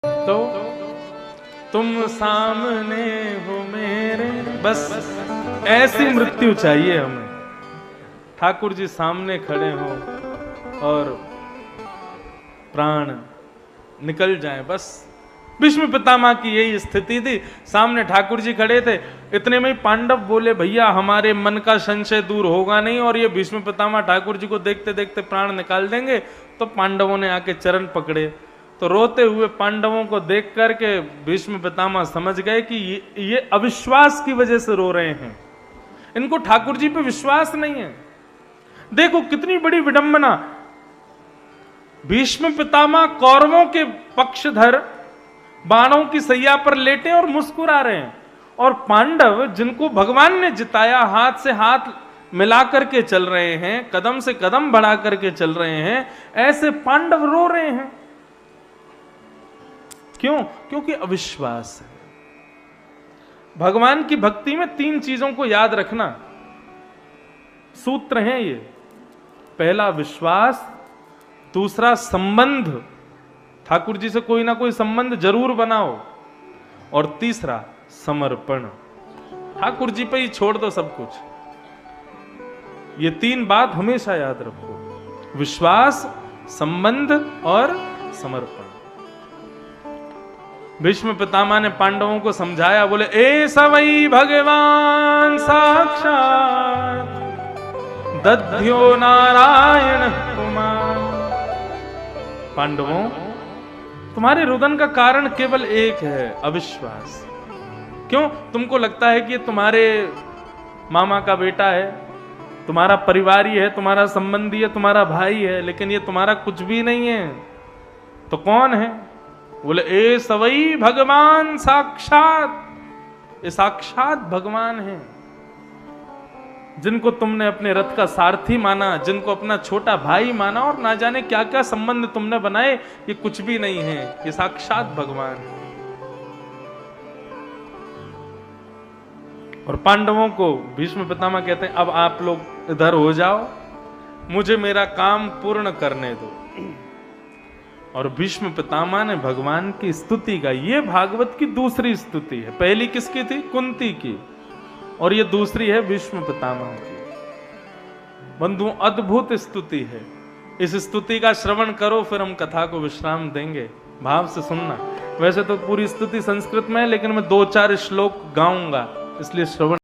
तो तुम सामने हो मेरे, बस ऐसी मृत्यु चाहिए हमें। ठाकुर जी सामने खड़े हो और प्राण निकल जाए, बस। भीष्म पितामह की यही स्थिति थी। सामने ठाकुर जी खड़े थे। इतने में ही पांडव बोले, भैया हमारे मन का संशय दूर होगा नहीं और ये भीष्म पितामह ठाकुर जी को देखते देखते प्राण निकाल देंगे। तो पांडवों ने आके चरण पकड़े। तो रोते हुए पांडवों को देख करके भीष्म पितामह समझ गए कि ये अविश्वास की वजह से रो रहे हैं, इनको ठाकुर जी पे विश्वास नहीं है। देखो कितनी बड़ी विडंबना। भीष्म पितामह कौरवों के पक्षधर बाणों की सैया पर लेटे और मुस्कुरा रहे हैं, और पांडव जिनको भगवान ने जिताया हाथ से हाथ मिला करके चल रहे हैं, कदम से कदम बढ़ा करके चल रहे हैं, ऐसे पांडव रो रहे हैं। क्यों? क्योंकि अविश्वास है। भगवान की भक्ति में 3 चीजों को याद रखना, सूत्र हैं ये। पहला विश्वास, दूसरा संबंध, ठाकुर जी से कोई ना कोई संबंध जरूर बनाओ, और तीसरा समर्पण, ठाकुर जी पे ही छोड़ दो सब कुछ। ये 3 बात हमेशा याद रखो, विश्वास, संबंध और समर्पण। भीष्म पितामह ने पांडवों को समझाया, बोले ए सवई भगवान साक्षात दध्यो नारायण कुमार। पांडवों, तुम्हारे रुदन का कारण केवल एक है, अविश्वास। क्यों? तुमको लगता है कि ये तुम्हारे मामा का बेटा है, तुम्हारा परिवारी है, तुम्हारा संबंधी है, तुम्हारा भाई है, लेकिन ये तुम्हारा कुछ भी नहीं है। तो कौन है? बोले ए सवई भगवान साक्षात, ये साक्षात भगवान है, जिनको तुमने अपने रथ का सारथी माना, जिनको अपना छोटा भाई माना, और ना जाने क्या क्या संबंध तुमने बनाए, ये कुछ भी नहीं है, ये साक्षात भगवान है। और पांडवों को भीष्म पितामह कहते हैं, अब आप लोग इधर हो जाओ, मुझे मेरा काम पूर्ण करने दो। और भीष्म पितामह ने भगवान की स्तुति गाई। ये भागवत की दूसरी स्तुति है। पहली किसकी थी? कुंती की, और ये दूसरी है भीष्म पितामह की। बंधुओं, अद्भुत स्तुति है। इस स्तुति का श्रवण करो, फिर हम कथा को विश्राम देंगे। भाव से सुनना। वैसे तो पूरी स्तुति संस्कृत में है, लेकिन मैं 2-4 श्लोक गाऊंगा, इसलिए श्रवण